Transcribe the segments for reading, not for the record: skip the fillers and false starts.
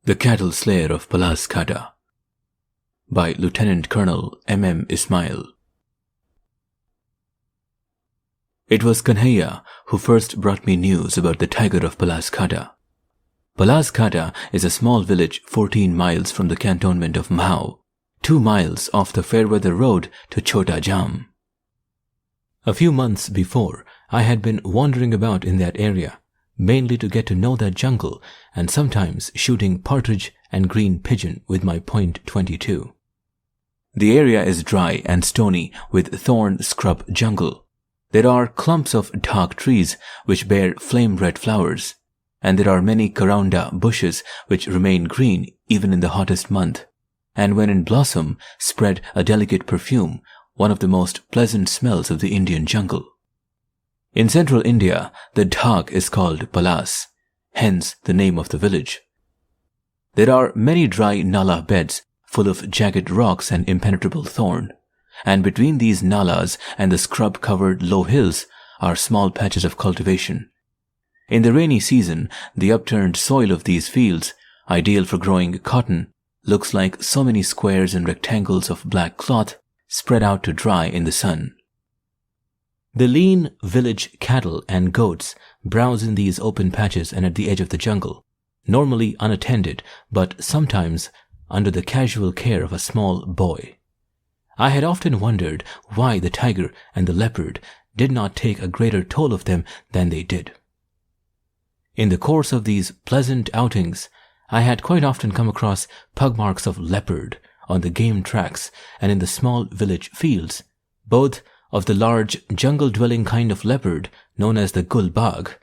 The Cattle Slayer of Palasghata by Lieutenant Colonel M.M. Ismail. It was Kanhaiya who first brought me news about the tiger of Palasghata. Palasghata is a small village 14 miles from the cantonment of Mhao, 2 miles off the Fairweather Road to Chota Jam. A few months before, I had been wandering about in that area, mainly to get to know that jungle and sometimes shooting partridge and green pigeon with my .22. The area is dry and stony with thorn scrub jungle. There are clumps of dark trees which bear flame-red flowers, and there are many karanda bushes which remain green even in the hottest month, and when in blossom spread a delicate perfume, one of the most pleasant smells of the Indian jungle. In central India, the dhak is called Palas, hence the name of the village. There are many dry nala beds full of jagged rocks and impenetrable thorn, and between these nalas and the scrub-covered low hills are small patches of cultivation. In the rainy season, the upturned soil of these fields, ideal for growing cotton, looks like so many squares and rectangles of black cloth spread out to dry in the sun. The lean village cattle and goats browse in these open patches and at the edge of the jungle, normally unattended, but sometimes under the casual care of a small boy. I had often wondered why the tiger and the leopard did not take a greater toll of them than they did. In the course of these pleasant outings, I had quite often come across pug marks of leopard on the game tracks and in the small village fields, both of the large jungle-dwelling kind of leopard known as the gulbag,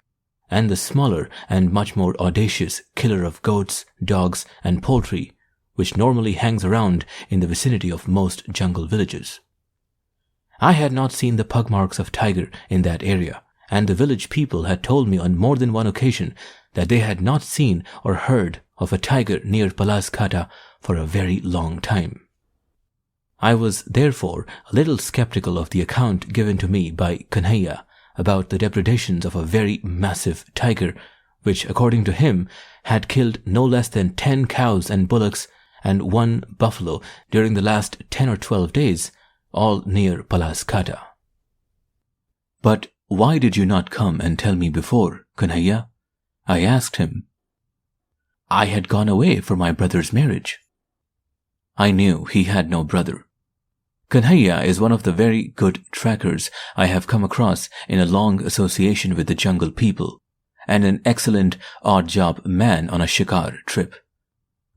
and the smaller and much more audacious killer of goats, dogs, and poultry, which normally hangs around in the vicinity of most jungle villages. I had not seen the pug marks of tiger in that area, and the village people had told me on more than one occasion that they had not seen or heard of a tiger near Palasghata for a very long time. I was therefore a little skeptical of the account given to me by Kanhaiya about the depredations of a very massive tiger, which, according to him, had killed no less than 10 cows and bullocks and 1 buffalo during the last 10 or 12 days, all near Palasghata. "But why did you not come and tell me before, Kanhaiya?" I asked him. "I had gone away for my brother's marriage." I knew he had no brother. Kanhaiya is one of the very good trackers I have come across in a long association with the jungle people, and an excellent odd-job man on a shikar trip.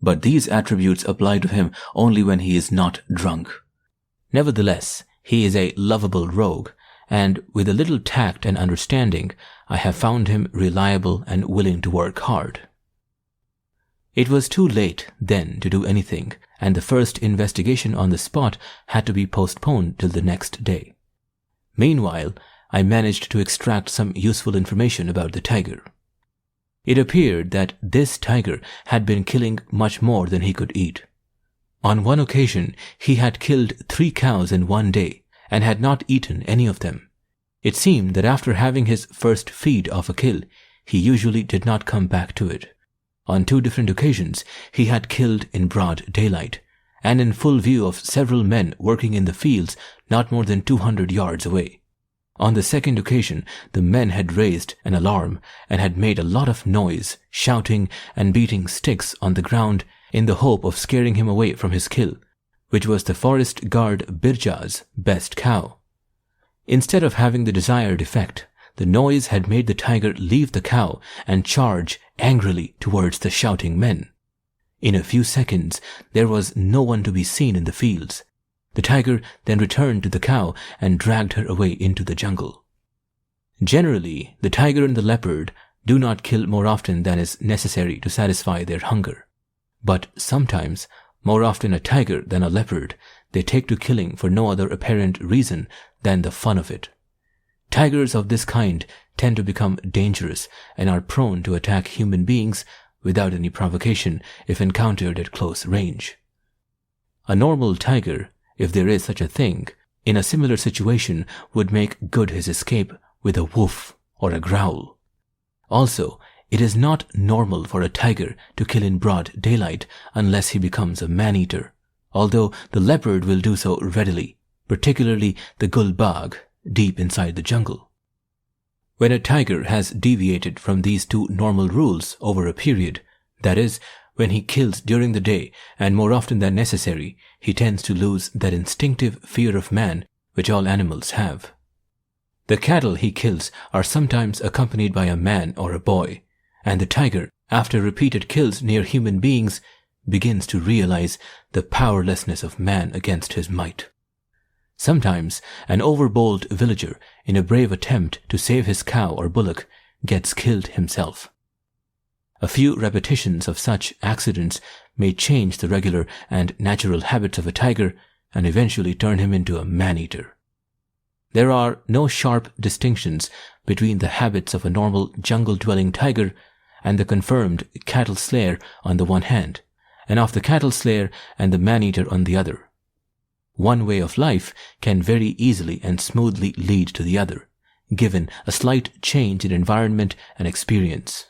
But these attributes apply to him only when he is not drunk. Nevertheless, he is a lovable rogue, and with a little tact and understanding, I have found him reliable and willing to work hard. It was too late then to do anything, and the first investigation on the spot had to be postponed till the next day. Meanwhile, I managed to extract some useful information about the tiger. It appeared that this tiger had been killing much more than he could eat. On one occasion, he had killed 3 cows in one day and had not eaten any of them. It seemed that after having his first feed off a kill, he usually did not come back to it. On 2 different occasions, he had killed in broad daylight, and in full view of several men working in the fields not more than 200 yards away. On the second occasion, the men had raised an alarm and had made a lot of noise, shouting and beating sticks on the ground in the hope of scaring him away from his kill, which was the forest guard Birja's best cow. Instead of having the desired effect, the noise had made the tiger leave the cow and charge angrily towards the shouting men. In a few seconds, there was no one to be seen in the fields. The tiger then returned to the cow and dragged her away into the jungle. Generally, the tiger and the leopard do not kill more often than is necessary to satisfy their hunger. But sometimes, more often a tiger than a leopard, they take to killing for no other apparent reason than the fun of it. Tigers of this kind tend to become dangerous and are prone to attack human beings without any provocation if encountered at close range. A normal tiger, if there is such a thing, in a similar situation would make good his escape with a woof or a growl. Also, it is not normal for a tiger to kill in broad daylight unless he becomes a man-eater, although the leopard will do so readily, particularly the gulbag, deep inside the jungle. When a tiger has deviated from these two normal rules over a period, that is, when he kills during the day and more often than necessary, he tends to lose that instinctive fear of man which all animals have. The cattle he kills are sometimes accompanied by a man or a boy, and the tiger, after repeated kills near human beings, begins to realize the powerlessness of man against his might. Sometimes an overbold villager, in a brave attempt to save his cow or bullock, gets killed himself. A few repetitions of such accidents may change the regular and natural habits of a tiger and eventually turn him into a man-eater. There are no sharp distinctions between the habits of a normal jungle-dwelling tiger and the confirmed cattle slayer on the one hand, and of the cattle slayer and the man-eater on the other. One way of life can very easily and smoothly lead to the other, given a slight change in environment and experience.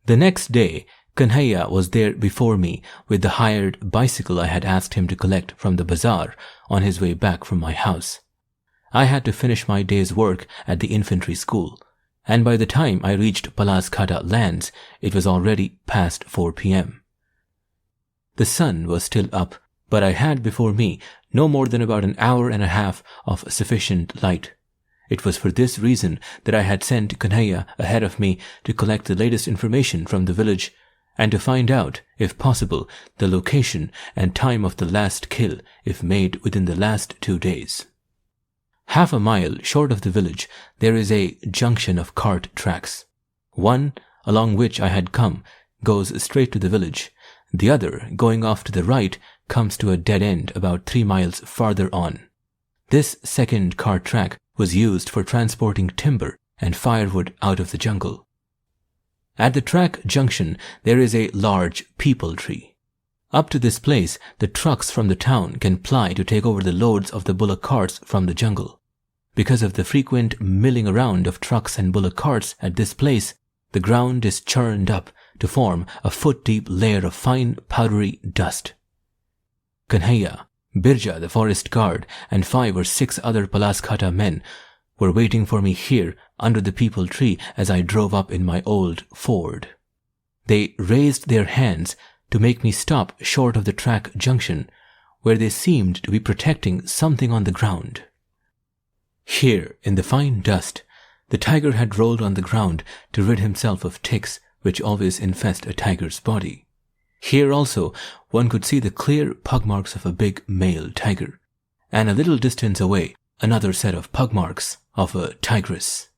The next day, Kanhaiya was there before me with the hired bicycle I had asked him to collect from the bazaar on his way back from my house. I had to finish my day's work at the infantry school, and by the time I reached Palasghata lands, it was already past 4 p.m. The sun was still up, but I had before me no more than about an hour and a half of sufficient light. It was for this reason that I had sent Kanhaiya ahead of me to collect the latest information from the village and to find out, if possible, the location and time of the last kill if made within the last 2 days. Half a mile short of the village, there is a junction of cart tracks. One, along which I had come, goes straight to the village. The other, going off to the right, comes to a dead end about 3 miles farther on. This second cart track was used for transporting timber and firewood out of the jungle. At the track junction, there is a large peepal tree. Up to this place, the trucks from the town can ply to take over the loads of the bullock carts from the jungle. Because of the frequent milling around of trucks and bullock carts at this place, the ground is churned up to form a foot-deep layer of fine powdery dust. Kanhaiya, Birja the forest guard, and 5 or 6 other Palasghata men were waiting for me here under the peepal tree as I drove up in my old Ford. They raised their hands to make me stop short of the track junction, where they seemed to be protecting something on the ground. Here, in the fine dust, the tiger had rolled on the ground to rid himself of ticks which always infest a tiger's body. Here also one could see the clear pug marks of a big male tiger, and a little distance away another set of pug marks of a tigress.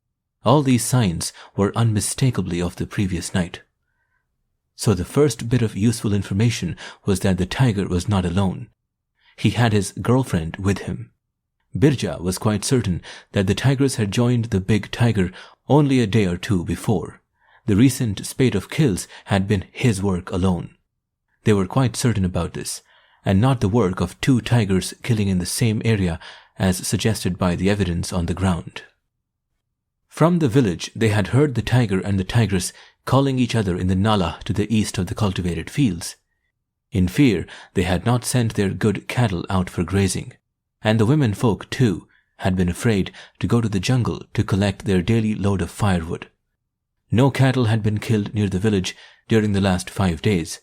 All these signs were unmistakably of the previous night. So the first bit of useful information was that the tiger was not alone. He had his girlfriend with him. Birja was quite certain that the tigress had joined the big tiger only a day or 2 before. The recent spate of kills had been his work alone. They were quite certain about this, and not the work of 2 tigers killing in the same area as suggested by the evidence on the ground. From the village, they had heard the tiger and the tigress calling each other in the nala to the east of the cultivated fields. In fear, they had not sent their good cattle out for grazing, and the women folk, too, had been afraid to go to the jungle to collect their daily load of firewood. No cattle had been killed near the village during the last 5 days,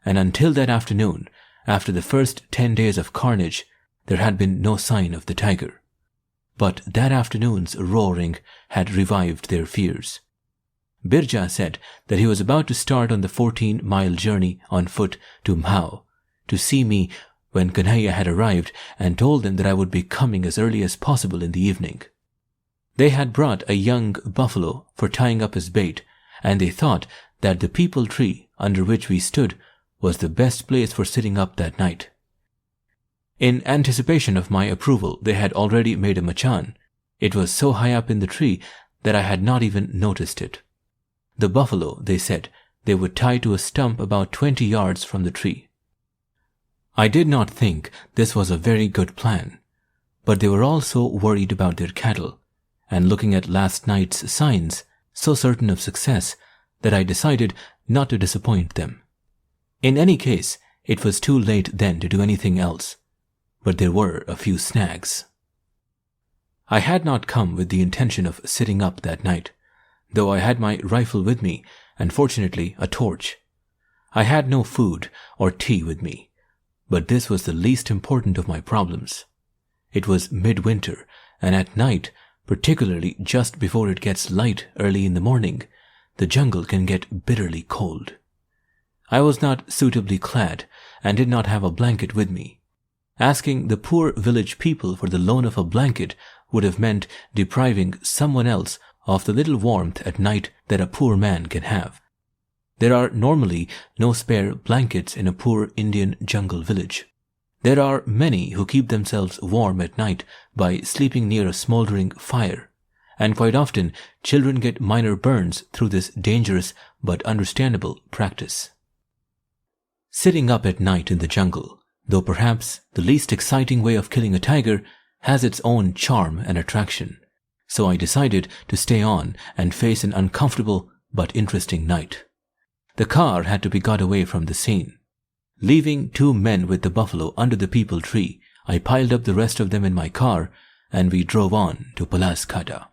and until that afternoon, after the first 10 days of carnage, there had been no sign of the tiger. But that afternoon's roaring had revived their fears. Birja said that he was about to start on the 14-mile journey on foot to Mhao to see me when Kanhaiya had arrived, and told them that I would be coming as early as possible in the evening. They had brought a young buffalo for tying up as bait, and they thought that the peepal tree under which we stood was the best place for sitting up that night. In anticipation of my approval, they had already made a machan. It was so high up in the tree that I had not even noticed it. The buffalo, they said, they would tie to a stump about 20 yards from the tree. I did not think this was a very good plan, but they were all so worried about their cattle, and looking at last night's signs, so certain of success, that I decided not to disappoint them. In any case, it was too late then to do anything else, but there were a few snags. I had not come with the intention of sitting up that night, though I had my rifle with me and fortunately a torch. I had no food or tea with me, but this was the least important of my problems. It was midwinter, and at night, particularly just before it gets light early in the morning, the jungle can get bitterly cold. I was not suitably clad and did not have a blanket with me. Asking the poor village people for the loan of a blanket would have meant depriving someone else of the little warmth at night that a poor man can have. There are normally no spare blankets in a poor Indian jungle village. There are many who keep themselves warm at night by sleeping near a smoldering fire, and quite often children get minor burns through this dangerous but understandable practice. Sitting up at night in the jungle, though perhaps the least exciting way of killing a tiger, has its own charm and attraction, so I decided to stay on and face an uncomfortable but interesting night. The car had to be got away from the scene. Leaving 2 men with the buffalo under the peepal tree, I piled up the rest of them in my car and we drove on to Palasghata.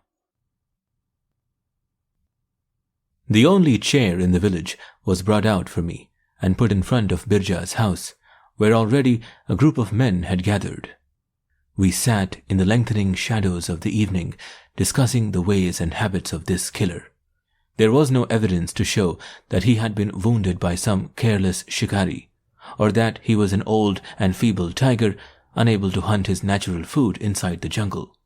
The only chair in the village was brought out for me and put in front of Birja's house, where already a group of men had gathered. We sat in the lengthening shadows of the evening, discussing the ways and habits of this killer. There was no evidence to show that he had been wounded by some careless shikari, or that he was an old and feeble tiger unable to hunt his natural food inside the jungle.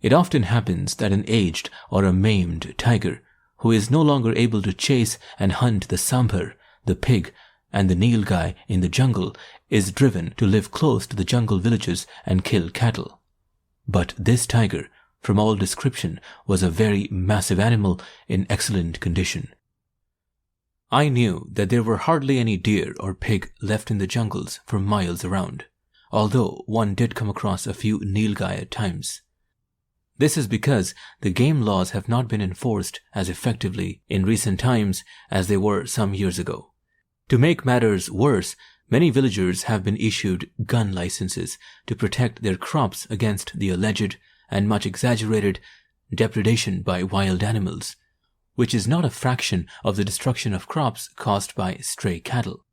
It often happens that an aged or a maimed tiger, who is no longer able to chase and hunt the sambar, the pig, and the nilgai in the jungle, is driven to live close to the jungle villages and kill cattle. But this tiger, from all description, was a very massive animal in excellent condition. I knew that there were hardly any deer or pig left in the jungles for miles around, although one did come across a few nilgai at times. This is because the game laws have not been enforced as effectively in recent times as they were some years ago. To make matters worse, many villagers have been issued gun licenses to protect their crops against the alleged and much exaggerated depredation by wild animals, which is not a fraction of the destruction of crops caused by stray cattle.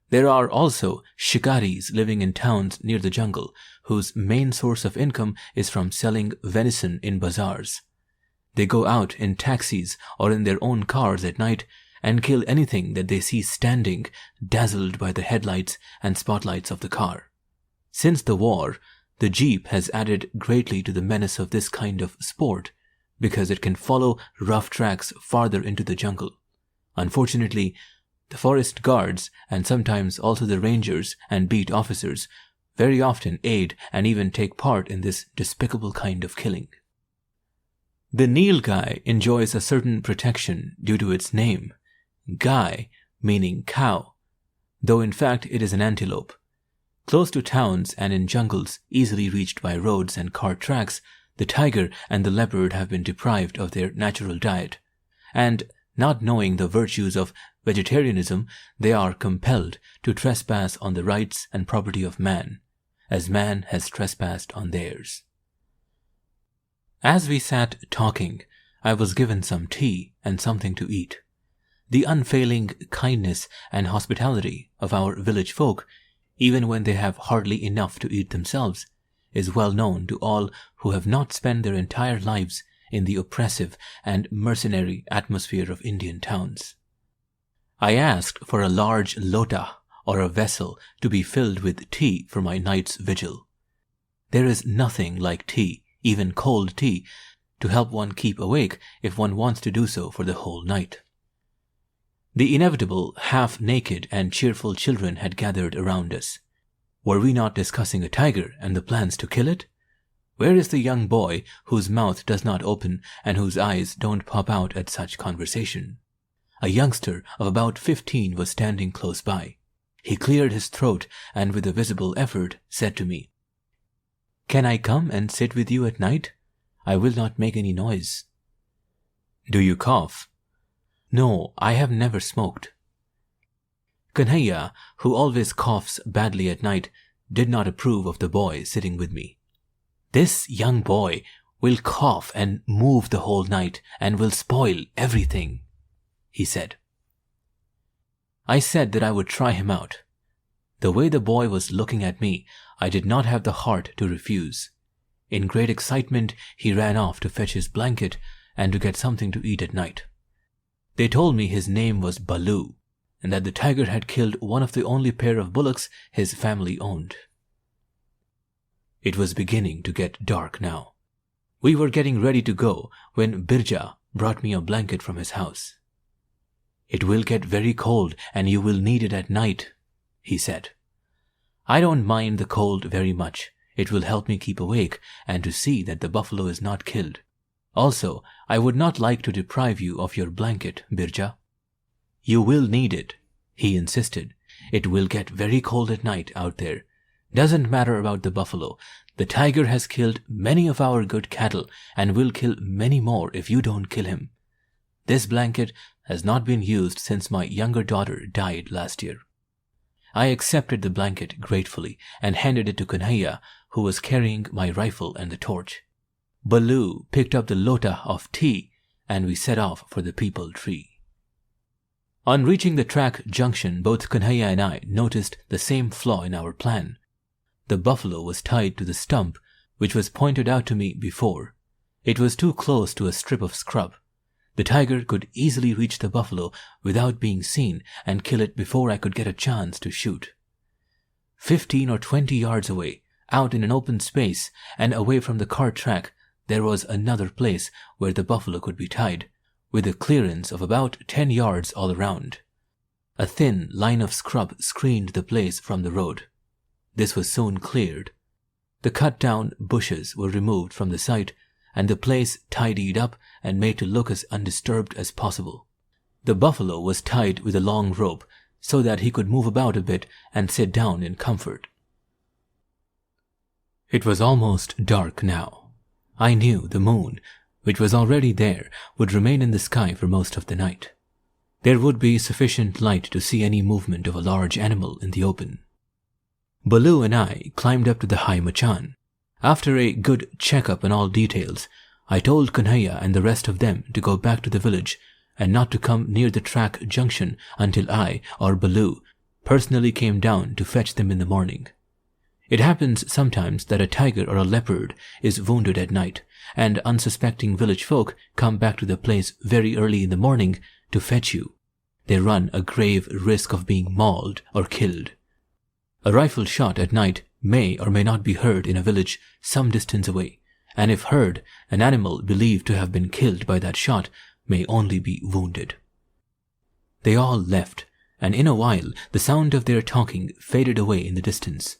There are also shikaris living in towns near the jungle whose main source of income is from selling venison in bazaars. They go out in taxis or in their own cars at night and kill anything that they see standing, dazzled by the headlights and spotlights of the car. Since the war, the jeep has added greatly to the menace of this kind of sport because it can follow rough tracks farther into the jungle. Unfortunately, the forest guards and sometimes also the rangers and beat officers very often aid and even take part in this despicable kind of killing. The nilgai enjoys a certain protection due to its name, gai meaning cow, though in fact it is an antelope. Close to towns and in jungles easily reached by roads and cart tracks, the tiger and the leopard have been deprived of their natural diet, and not knowing the virtues of vegetarianism, they are compelled to trespass on the rights and property of man, as man has trespassed on theirs. As we sat talking, I was given some tea and something to eat. The unfailing kindness and hospitality of our village folk, even when they have hardly enough to eat themselves, is well known to all who have not spent their entire lives in the oppressive and mercenary atmosphere of Indian towns. I asked for a large lota, or a vessel, to be filled with tea for my night's vigil. There is nothing like tea, even cold tea, to help one keep awake if one wants to do so for the whole night. The inevitable half-naked and cheerful children had gathered around us. Were we not discussing a tiger and the plans to kill it? Where is the young boy whose mouth does not open and whose eyes don't pop out at such conversation? A youngster of about 15 was standing close by. He cleared his throat and with a visible effort said to me, "Can I come and sit with you at night? I will not make any noise." "Do you cough?" No, I have never smoked. Kanhaiya, who always coughs badly at night, did not approve of the boy sitting with me. This young boy will cough and move the whole night and will spoil everything, he said. I said that I would try him out. The way the boy was looking at me, I did not have the heart to refuse. In great excitement, he ran off to fetch his blanket and to get something to eat at night. They told me his name was Balu, and that the tiger had killed one of the only pair of bullocks his family owned. It was beginning to get dark now. We were getting ready to go when Birja brought me a blanket from his house. It will get very cold and you will need it at night, he said. I don't mind the cold very much. It will help me keep awake and to see that the buffalo is not killed. Also, I would not like to deprive you of your blanket, Birja. You will need it, he insisted. It will get very cold at night out there. Doesn't matter about the buffalo. The tiger has killed many of our good cattle and will kill many more if you don't kill him. This blanket has not been used since my younger daughter died last year. I accepted the blanket gratefully and handed it to Kanhaiya, who was carrying my rifle and the torch. Balu picked up the lota of tea and we set off for the peepal tree. On reaching the track junction, both Kanhaiya and I noticed the same flaw in our plan. The buffalo was tied to the stump, which was pointed out to me before. It was too close to a strip of scrub. The tiger could easily reach the buffalo without being seen and kill it before I could get a chance to shoot. 15 or 20 yards away, out in an open space and away from the cart track, there was another place where the buffalo could be tied, with a clearance of about 10 yards all around. A thin line of scrub screened the place from the road. This was soon cleared. The cut-down bushes were removed from the site and the place tidied up and made to look as undisturbed as possible. The buffalo was tied with a long rope so that he could move about a bit and sit down in comfort. It was almost dark now. I knew the moon, which was already there, would remain in the sky for most of the night. There would be sufficient light to see any movement of a large animal in the open. Balu and I climbed up to the high machan. After a good check-up on all details, I told Kanhaiya and the rest of them to go back to the village and not to come near the track junction until I or Balu personally came down to fetch them in the morning. It happens sometimes that a tiger or a leopard is wounded at night, and unsuspecting village folk come back to the place very early in the morning to fetch you. They run a grave risk of being mauled or killed. A rifle shot at night may or may not be heard in a village some distance away, and if heard, an animal believed to have been killed by that shot may only be wounded. They all left, and in a while the sound of their talking faded away in the distance.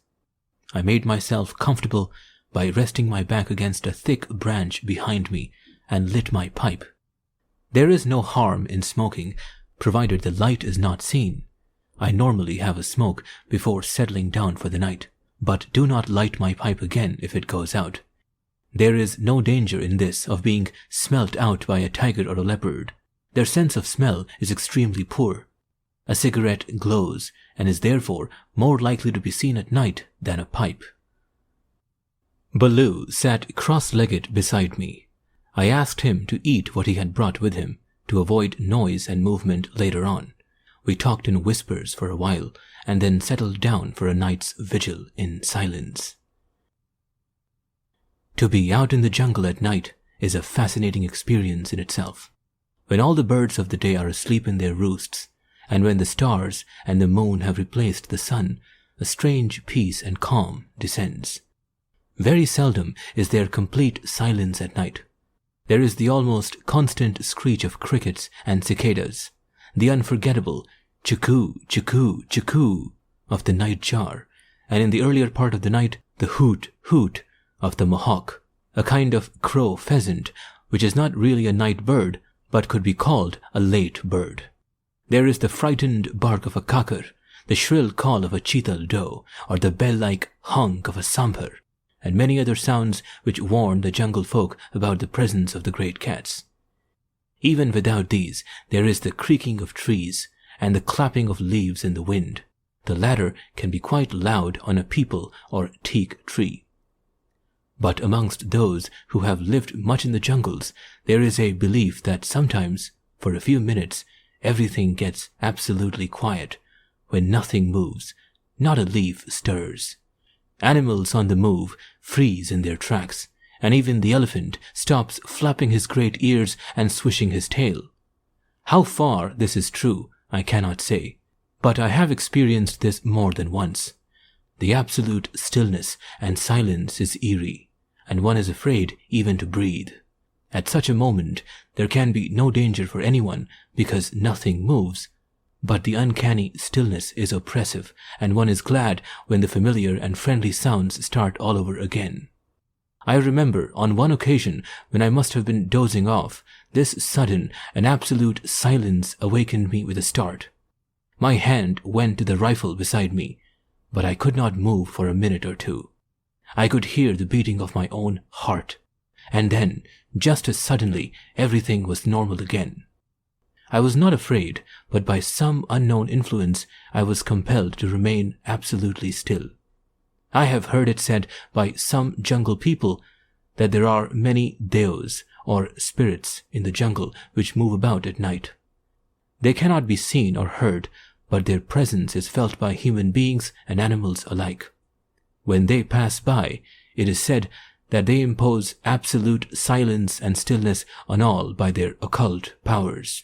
I made myself comfortable by resting my back against a thick branch behind me and lit my pipe. There is no harm in smoking, provided the light is not seen. I normally have a smoke before settling down for the night, but do not light my pipe again if it goes out. There is no danger in this of being smelt out by a tiger or a leopard. Their sense of smell is extremely poor. A cigarette glows and is therefore more likely to be seen at night than a pipe. Balu sat cross-legged beside me. I asked him to eat what he had brought with him, to avoid noise and movement later on. We talked in whispers for a while, and then settled down for a night's vigil in silence. To be out in the jungle at night is a fascinating experience in itself. When all the birds of the day are asleep in their roosts, and when the stars and the moon have replaced the sun, a strange peace and calm descends. Very seldom is there complete silence at night. There is the almost constant screech of crickets and cicadas, the unforgettable chukoo, chukoo, chukoo of the night jar, and in the earlier part of the night, the hoot, hoot of the mohawk, a kind of crow pheasant, which is not really a night bird, but could be called a late bird. There is the frightened bark of a kakar, the shrill call of a cheetal doe, or the bell-like honk of a sambar, and many other sounds which warn the jungle folk about the presence of the great cats. Even without these, there is the creaking of trees and the clapping of leaves in the wind. The latter can be quite loud on a peepal or teak tree. But amongst those who have lived much in the jungles, there is a belief that sometimes, for a few minutes, everything gets absolutely quiet, when nothing moves, not a leaf stirs. Animals on the move freeze in their tracks, and even the elephant stops flapping his great ears and swishing his tail. How far this is true, I cannot say, but I have experienced this more than once. The absolute stillness and silence is eerie, and one is afraid even to breathe. At such a moment, there can be no danger for anyone because nothing moves, but the uncanny stillness is oppressive, and one is glad when the familiar and friendly sounds start all over again. I remember on one occasion when I must have been dozing off, this sudden and absolute silence awakened me with a start. My hand went to the rifle beside me, but I could not move for a minute or two. I could hear the beating of my own heart, and then, just as suddenly, everything was normal again. I was not afraid, but by some unknown influence, I was compelled to remain absolutely still. I have heard it said by some jungle people that there are many deos, or spirits, in the jungle which move about at night. They cannot be seen or heard, but their presence is felt by human beings and animals alike. When they pass by, it is said that they impose absolute silence and stillness on all by their occult powers.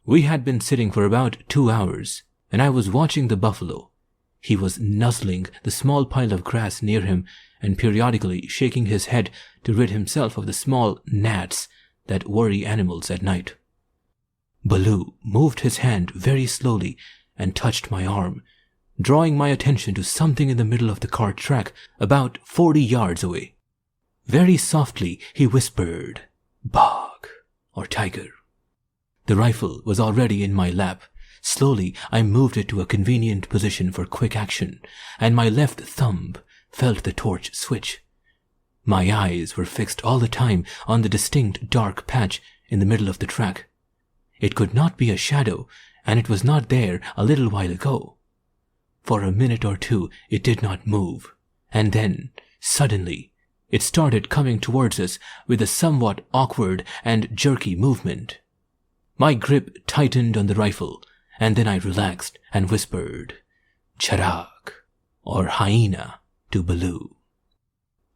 We had been sitting for about 2 hours, and I was watching the buffalo. He was nuzzling the small pile of grass near him and periodically shaking his head to rid himself of the small gnats that worry animals at night. Baloo moved his hand very slowly and touched my arm, drawing my attention to something in the middle of the cart track about 40 yards away. Very softly he whispered, "Bog," or tiger. The rifle was already in my lap. Slowly I moved it to a convenient position for quick action, and my left thumb felt the torch switch. My eyes were fixed all the time on the distinct dark patch in the middle of the track. It could not be a shadow, and it was not there a little while ago. For a minute or two it did not move, and then, suddenly, it started coming towards us with a somewhat awkward and jerky movement. My grip tightened on the rifle, and then I relaxed and whispered, "Charag," or hyena, to Baloo.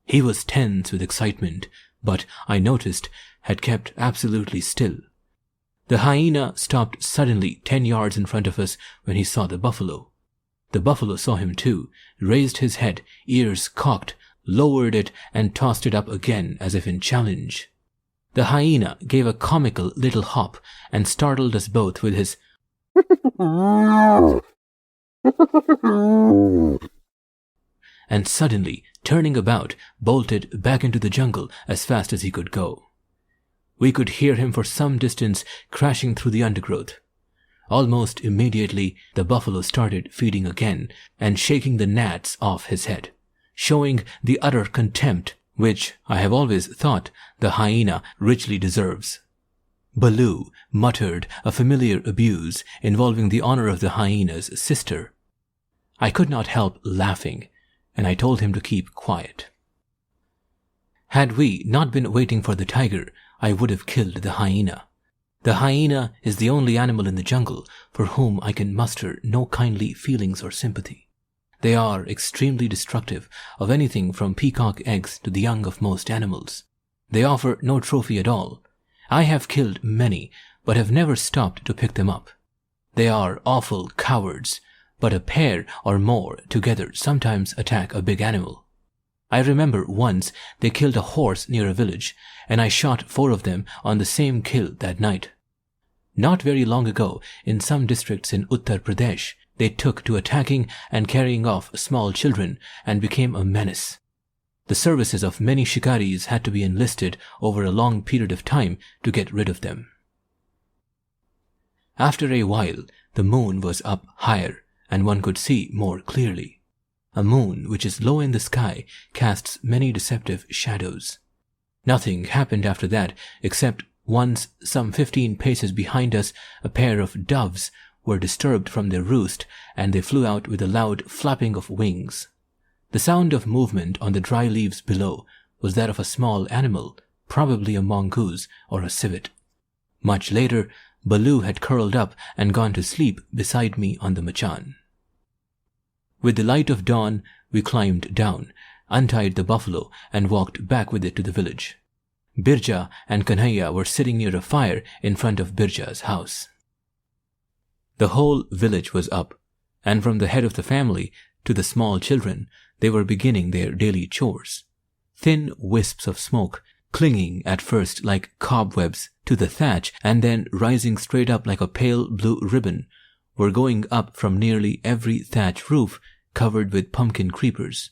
He was tense with excitement, but I noticed had kept absolutely still. The hyena stopped suddenly 10 yards in front of us when he saw the buffalo. The buffalo saw him too, raised his head, ears cocked, lowered it, and tossed it up again as if in challenge. The hyena gave a comical little hop and startled us both with his and suddenly, turning about, bolted back into the jungle as fast as he could go. We could hear him for some distance crashing through the undergrowth. Almost immediately, the buffalo started feeding again and shaking the gnats off his head, showing the utter contempt which I have always thought the hyena richly deserves. Baloo muttered a familiar abuse involving the honor of the hyena's sister. I could not help laughing, and I told him to keep quiet. Had we not been waiting for the tiger, I would have killed the hyena. The hyena is the only animal in the jungle for whom I can muster no kindly feelings or sympathy. They are extremely destructive of anything from peacock eggs to the young of most animals. They offer no trophy at all. I have killed many, but have never stopped to pick them up. They are awful cowards, but a pair or more together sometimes attack a big animal. I remember once they killed a horse near a village, and I shot 4 of them on the same kill that night. Not very long ago, in some districts in Uttar Pradesh, they took to attacking and carrying off small children and became a menace. The services of many shikaris had to be enlisted over a long period of time to get rid of them. After a while, the moon was up higher, and one could see more clearly. A moon which is low in the sky casts many deceptive shadows. Nothing happened after that, except once, some 15 paces behind us, a pair of doves were disturbed from their roost, and they flew out with a loud flapping of wings. The sound of movement on the dry leaves below was that of a small animal, probably a mongoose or a civet. Much later, Baloo had curled up and gone to sleep beside me on the machan. With the light of dawn, we climbed down, untied the buffalo, and walked back with it to the village. Birja and Kanhaiya were sitting near a fire in front of Birja's house. The whole village was up, and from the head of the family to the small children, they were beginning their daily chores. Thin wisps of smoke, clinging at first like cobwebs to the thatch and then rising straight up like a pale blue ribbon, were going up from nearly every thatch roof covered with pumpkin creepers.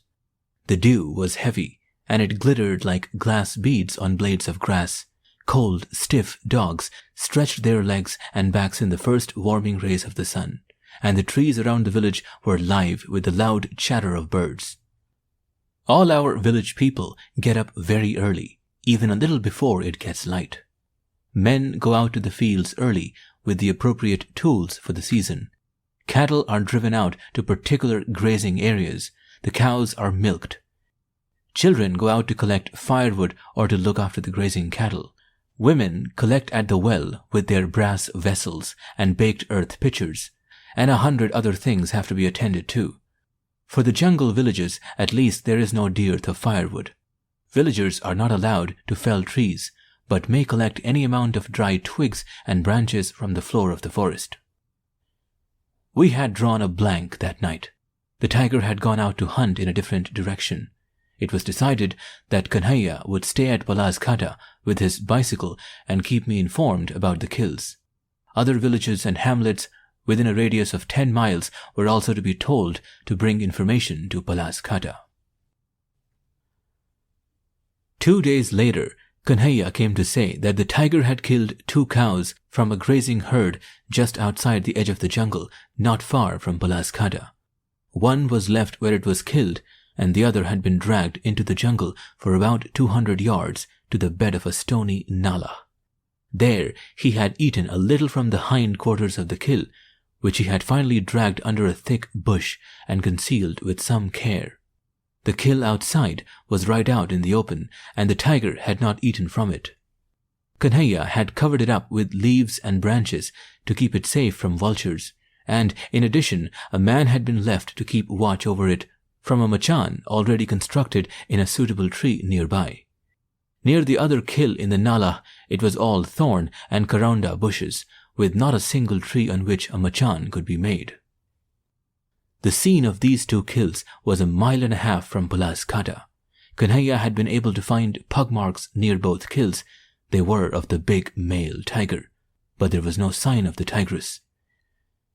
The dew was heavy, and it glittered like glass beads on blades of grass. Cold, stiff dogs stretched their legs and backs in the first warming rays of the sun, and the trees around the village were live with the loud chatter of birds. All our village people get up very early, even a little before it gets light. Men go out to the fields early with the appropriate tools for the season. Cattle are driven out to particular grazing areas. The cows are milked. Children go out to collect firewood or to look after the grazing cattle. Women collect at the well with their brass vessels and baked earth pitchers, and 100 other things have to be attended to. For the jungle villages, at least, there is no dearth of firewood. Villagers are not allowed to fell trees, but may collect any amount of dry twigs and branches from the floor of the forest. We had drawn a blank that night. The tiger had gone out to hunt in a different direction. It was decided that Kanhaiya would stay at Palasghata with his bicycle and keep me informed about the kills. Other villages and hamlets within a radius of 10 miles were also to be told to bring information to Palasghata. 2 days later, Kanhaiya came to say that the tiger had killed 2 cows from a grazing herd just outside the edge of the jungle, not far from Palasghata. One was left where it was killed, and the other had been dragged into the jungle for about 200 yards to the bed of a stony nala. There he had eaten a little from the hind quarters of the kill, which he had finally dragged under a thick bush and concealed with some care. The kill outside was right out in the open, and the tiger had not eaten from it. Kanhaiya had covered it up with leaves and branches to keep it safe from vultures, and in addition, a man had been left to keep watch over it from a machan already constructed in a suitable tree nearby. Near the other kill in the nala, it was all thorn and karanda bushes, with not a single tree on which a machan could be made. The scene of these 2 kills was a mile and a half from Palasghata. Kanhaiya had been able to find pug marks near both kills. They were of the big male tiger, but there was no sign of the tigress.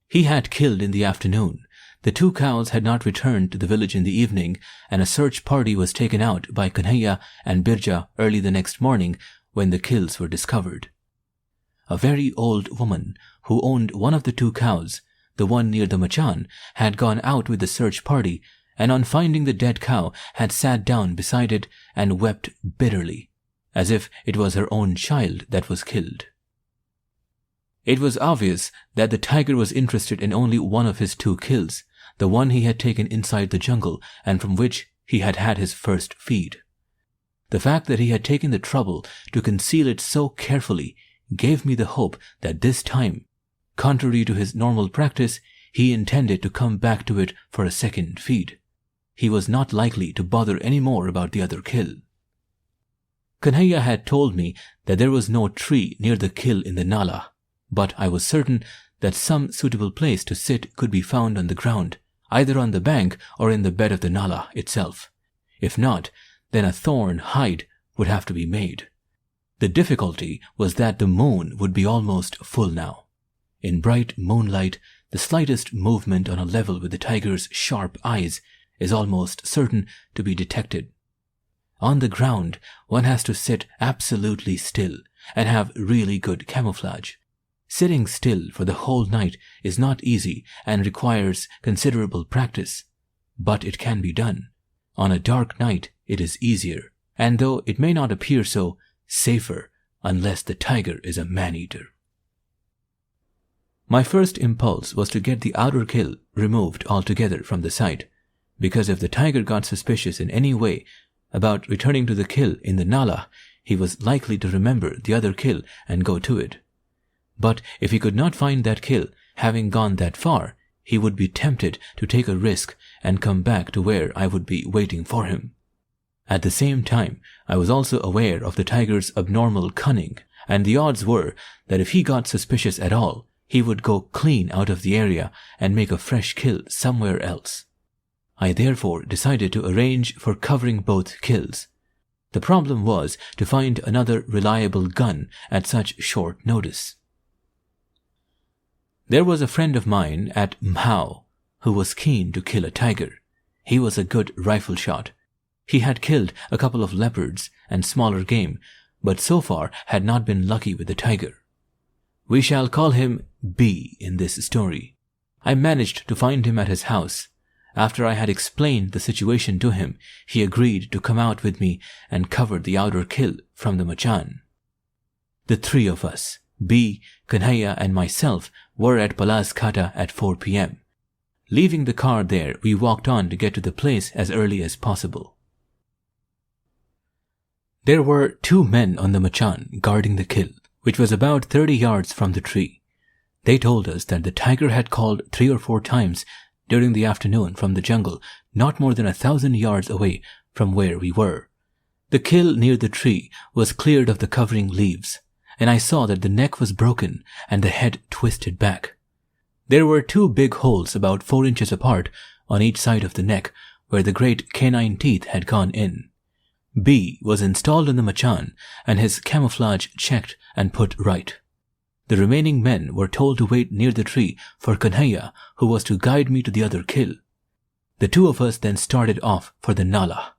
He had killed in the afternoon. The 2 cows had not returned to the village in the evening, and a search party was taken out by Kanhaiya and Birja early the next morning when the kills were discovered. A very old woman who owned one of the 2 cows, the one near the machan, had gone out with the search party, and on finding the dead cow had sat down beside it and wept bitterly, as if it was her own child that was killed. It was obvious that the tiger was interested in only one of his 2 kills, the one he had taken inside the jungle and from which he had had his first feed. The fact that he had taken the trouble to conceal it so carefully gave me the hope that this time, contrary to his normal practice, he intended to come back to it for a second feed. He was not likely to bother any more about the other kill. Kanhaiya had told me that there was no tree near the kill in the nala, but I was certain that some suitable place to sit could be found on the ground, either on the bank or in the bed of the nala itself. If not, then a thorn hide would have to be made. The difficulty was that the moon would be almost full now. In bright moonlight, the slightest movement on a level with the tiger's sharp eyes is almost certain to be detected. On the ground, one has to sit absolutely still and have really good camouflage. Sitting still for the whole night is not easy and requires considerable practice, but it can be done. On a dark night, it is easier, and though it may not appear so, safer unless the tiger is a man-eater. My first impulse was to get the outer kill removed altogether from the site, because if the tiger got suspicious in any way about returning to the kill in the nala, he was likely to remember the other kill and go to it. But if he could not find that kill, having gone that far, he would be tempted to take a risk and come back to where I would be waiting for him. At the same time, I was also aware of the tiger's abnormal cunning, and the odds were that if he got suspicious at all, he would go clean out of the area and make a fresh kill somewhere else. I therefore decided to arrange for covering both kills. The problem was to find another reliable gun at such short notice. There was a friend of mine at Mhao who was keen to kill a tiger. He was a good rifle shot. He had killed a couple of leopards and smaller game, but so far had not been lucky with the tiger. We shall call him B in this story. I managed to find him at his house. After I had explained the situation to him, he agreed to come out with me and cover the outer kill from the machan. The three of us, B, Kanhaiya and myself, were at Palasghata at 4 p.m. Leaving the car there, we walked on to get to the place as early as possible. There were 2 men on the machan guarding the kill, which was about 30 yards from the tree. They told us that the tiger had called 3 or 4 times during the afternoon from the jungle, not more than 1,000 yards away from where we were. The kill near the tree was cleared of the covering leaves, and I saw that the neck was broken and the head twisted back. There were 2 big holes about 4 inches apart on each side of the neck where the great canine teeth had gone in. B was installed in the machan and his camouflage checked and put right. The remaining men were told to wait near the tree for Kanhaiya, who was to guide me to the other kill. The 2 of us then started off for the nala.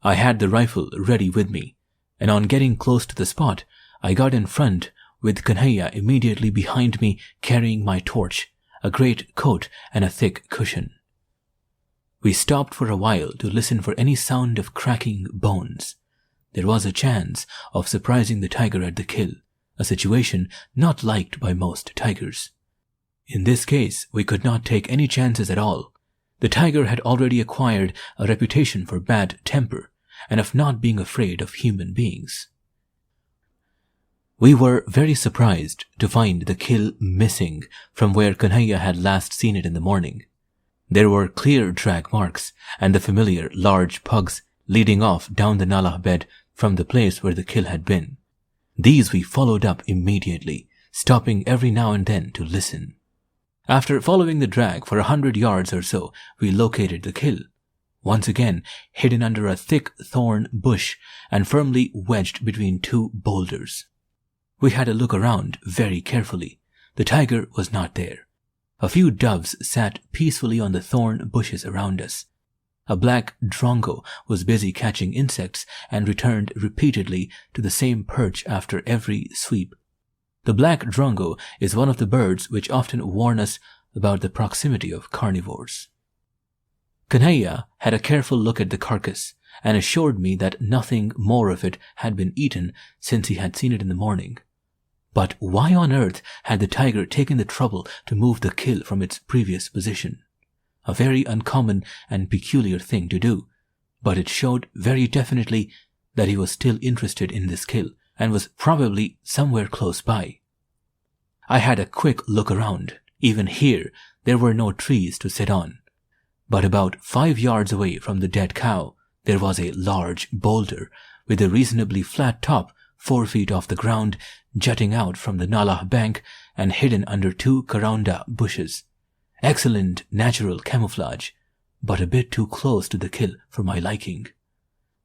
I had the rifle ready with me, and on getting close to the spot, I got in front with Kanhaiya immediately behind me carrying my torch, a great coat and a thick cushion. We stopped for a while to listen for any sound of cracking bones. There was a chance of surprising the tiger at the kill, a situation not liked by most tigers. In this case, we could not take any chances at all. The tiger had already acquired a reputation for bad temper and of not being afraid of human beings. We were very surprised to find the kill missing from where Kanhaiya had last seen it in the morning. There were clear drag marks and the familiar large pugs leading off down the nala bed from the place where the kill had been. These we followed up immediately, stopping every now and then to listen. After following the drag for 100 yards or so, we located the kill, once again hidden under a thick thorn bush and firmly wedged between 2 boulders. We had a look around very carefully. The tiger was not there. A few doves sat peacefully on the thorn bushes around us. A black drongo was busy catching insects and returned repeatedly to the same perch after every sweep. The black drongo is one of the birds which often warn us about the proximity of carnivores. Kanhaiya had a careful look at the carcass and assured me that nothing more of it had been eaten since he had seen it in the morning. But why on earth had the tiger taken the trouble to move the kill from its previous position? A very uncommon and peculiar thing to do, but it showed very definitely that he was still interested in this kill and was probably somewhere close by. I had a quick look around. Even here, there were no trees to sit on. But about 5 yards away from the dead cow, there was a large boulder with a reasonably flat top 4 feet off the ground, jutting out from the nala bank and hidden under 2 karaunda bushes. Excellent natural camouflage, but a bit too close to the kill for my liking.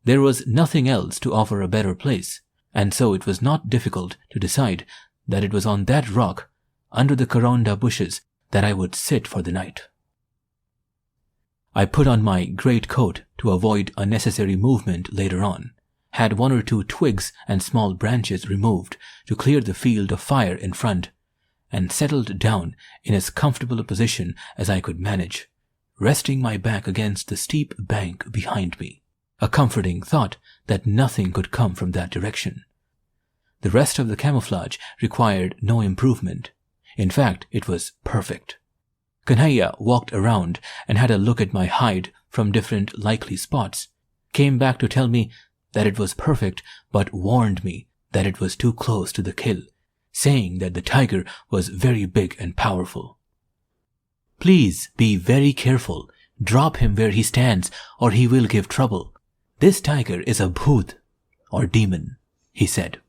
There was nothing else to offer a better place, and so it was not difficult to decide that it was on that rock, under the karaunda bushes, that I would sit for the night. I put on my great coat to avoid unnecessary movement later on, had 1 or 2 twigs and small branches removed to clear the field of fire in front, and settled down in as comfortable a position as I could manage, resting my back against the steep bank behind me. a comforting thought that nothing could come from that direction. The rest of the camouflage required no improvement. In fact, it was perfect. Kanhaiya walked around and had a look at my hide from different likely spots, came back to tell me that it was perfect, but warned me that it was too close to the kill, saying that the tiger was very big and powerful. "Please be very careful. Drop him where he stands or he will give trouble. This tiger is a bhoot, or demon," he said.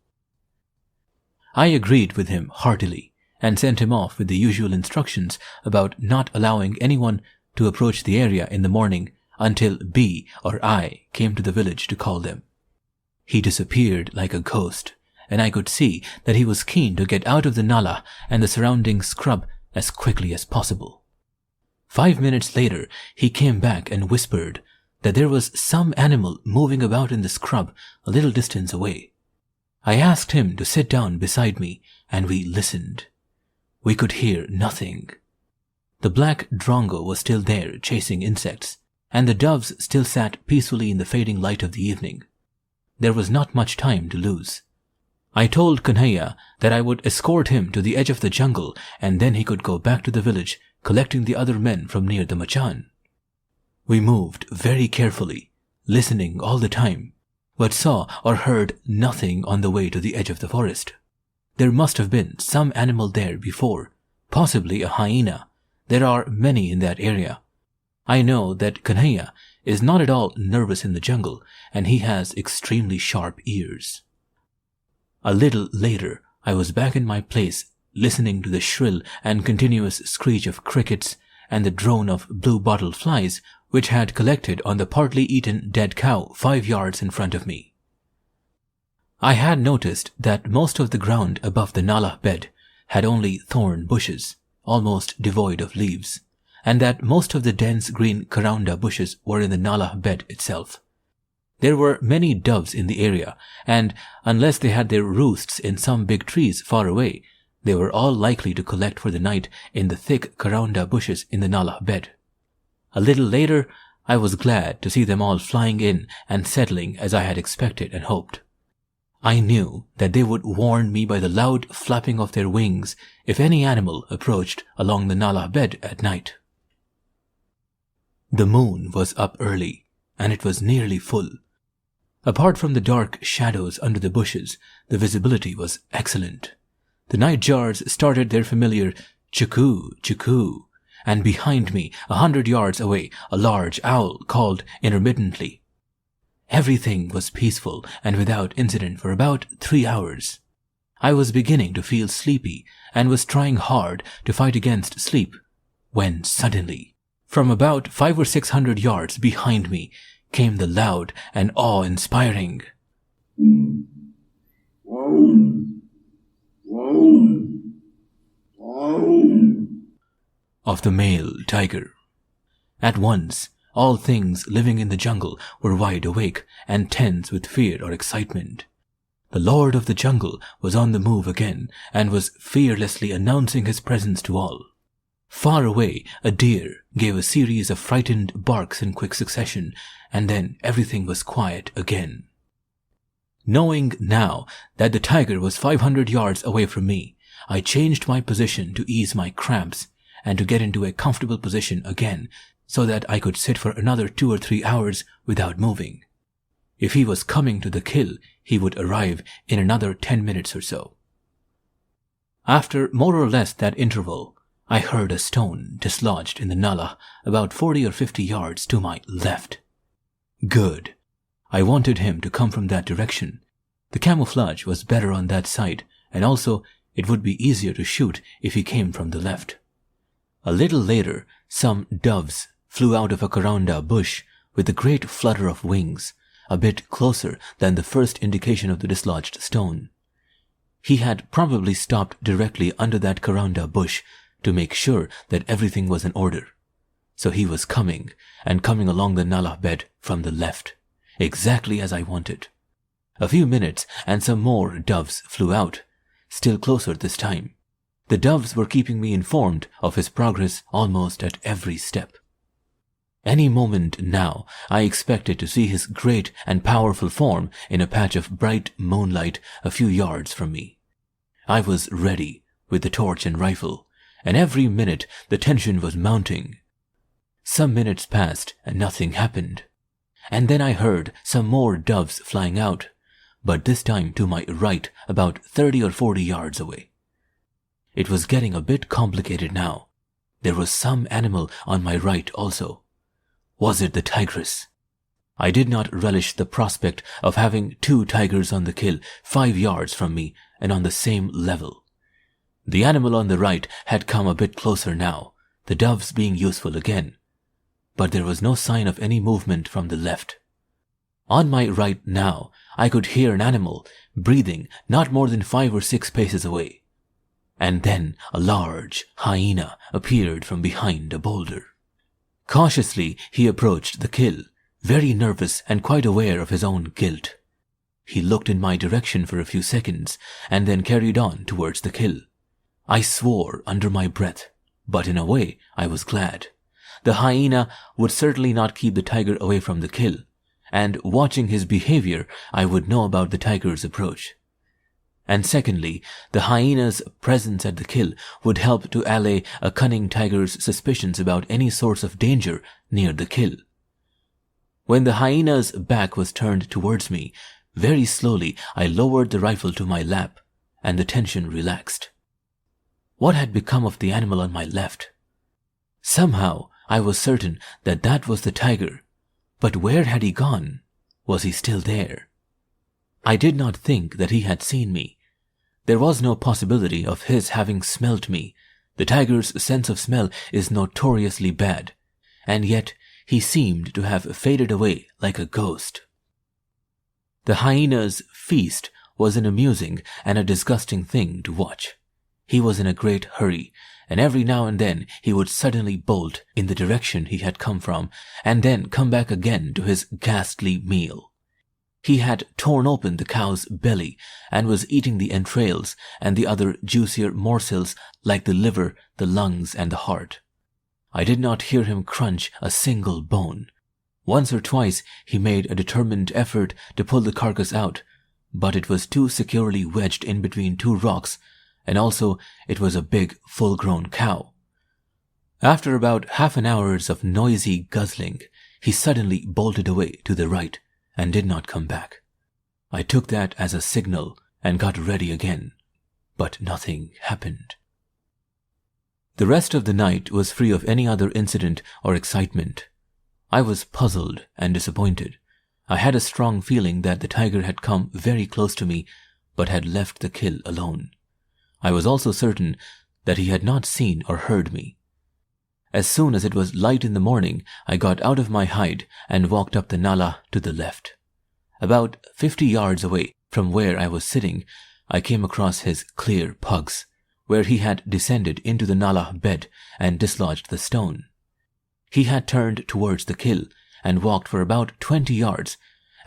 I agreed with him heartily and sent him off with the usual instructions about not allowing anyone to approach the area in the morning until B or I came to the village to call them. He disappeared like a ghost, and I could see that he was keen to get out of the nala and the surrounding scrub as quickly as possible. 5 minutes later, he came back and whispered that there was some animal moving about in the scrub a little distance away. I asked him to sit down beside me, and we listened. We could hear nothing. The black drongo was still there chasing insects, and the doves still sat peacefully in the fading light of the evening. There was not much time to lose. I told Kanhaiya that I would escort him to the edge of the jungle, and then he could go back to the village, collecting the other men from near the machan. We moved very carefully, listening all the time, but saw or heard nothing on the way to the edge of the forest. There must have been some animal there before, possibly a hyena. There are many in that area. I know that Kanhaiya is not at all nervous in the jungle, and he has extremely sharp ears. A little later, I was back in my place, listening to the shrill and continuous screech of crickets and the drone of blue-bottle flies which had collected on the partly eaten dead cow 5 yards in front of me. I had noticed that most of the ground above the nala bed had only thorn bushes, almost devoid of leaves, and that most of the dense green karanda bushes were in the nala bed itself. There were many doves in the area, and unless they had their roosts in some big trees far away, they were all likely to collect for the night in the thick karanda bushes in the nala bed. A little later, I was glad to see them all flying in and settling as I had expected and hoped. I knew that they would warn me by the loud flapping of their wings if any animal approached along the nala bed at night. The moon was up early, and it was nearly full. Apart from the dark shadows under the bushes, the visibility was excellent. The nightjars started their familiar chuku, chuku, and behind me, 100 yards away, a large owl called intermittently. Everything was peaceful and without incident for about 3 hours. I was beginning to feel sleepy and was trying hard to fight against sleep, when suddenly, from about 500 or 600 yards behind me, came the loud and awe-inspiring of the male tiger. At once, all things living in the jungle were wide awake and tense with fear or excitement. The lord of the jungle was on the move again and was fearlessly announcing his presence to all. Far away, a deer gave a series of frightened barks in quick succession, and then everything was quiet again. Knowing now that the tiger was 500 yards away from me, I changed my position to ease my cramps and to get into a comfortable position again so that I could sit for another 2 or 3 hours without moving. If he was coming to the kill, he would arrive in another 10 minutes or so. After more or less that interval, I heard a stone dislodged in the nala about 40 or 50 yards to my left. Good. I wanted him to come from that direction. The camouflage was better on that side, and also it would be easier to shoot if he came from the left. A little later, some doves flew out of a karanda bush with a great flutter of wings, a bit closer than the first indication of the dislodged stone. He had probably stopped directly under that karanda bush to make sure that everything was in order. So he was coming, and coming along the nala bed from the left, exactly as I wanted. A few minutes and some more doves flew out, still closer this time. The doves were keeping me informed of his progress almost at every step. Any moment now, I expected to see his great and powerful form in a patch of bright moonlight a few yards from me. I was ready with the torch and rifle, and every minute the tension was mounting. Some minutes passed and nothing happened. And then I heard some more doves flying out, but this time to my right, about 30 or 40 yards away. It was getting a bit complicated now. There was some animal on my right also. Was it the tigress? I did not relish the prospect of having 2 tigers on the kill 5 yards from me and on the same level. The animal on the right had come a bit closer now, the doves being useful again. But there was no sign of any movement from the left. On my right now, I could hear an animal breathing not more than 5 or 6 paces away. And then a large hyena appeared from behind a boulder. Cautiously, he approached the kill, very nervous and quite aware of his own guilt. He looked in my direction for a few seconds and then carried on towards the kill. I swore under my breath, but in a way I was glad. The hyena would certainly not keep the tiger away from the kill, and watching his behavior, I would know about the tiger's approach. And secondly, the hyena's presence at the kill would help to allay a cunning tiger's suspicions about any source of danger near the kill. When the hyena's back was turned towards me, very slowly I lowered the rifle to my lap, and the tension relaxed. What had become of the animal on my left? Somehow I was certain that that was the tiger, but where had he gone? Was he still there? I did not think that he had seen me. There was no possibility of his having smelt me. The tiger's sense of smell is notoriously bad, and yet he seemed to have faded away like a ghost. The hyena's feast was an amusing and a disgusting thing to watch. He was in a great hurry, and every now and then he would suddenly bolt in the direction he had come from, and then come back again to his ghastly meal. He had torn open the cow's belly and was eating the entrails and the other juicier morsels like the liver, the lungs, and the heart. I did not hear him crunch a single bone. Once or twice he made a determined effort to pull the carcass out, but it was too securely wedged in between 2 rocks, and also it was a big, full-grown cow. After about half an hour's of noisy guzzling, he suddenly bolted away to the right and did not come back. I took that as a signal and got ready again, but nothing happened. The rest of the night was free of any other incident or excitement. I was puzzled and disappointed. I had a strong feeling that the tiger had come very close to me, but had left the kill alone. I was also certain that he had not seen or heard me. As soon as it was light in the morning, I got out of my hide and walked up the nala to the left. About 50 yards away from where I was sitting, I came across his clear pugs, where he had descended into the nala bed and dislodged the stone. He had turned towards the kill and walked for about 20 yards,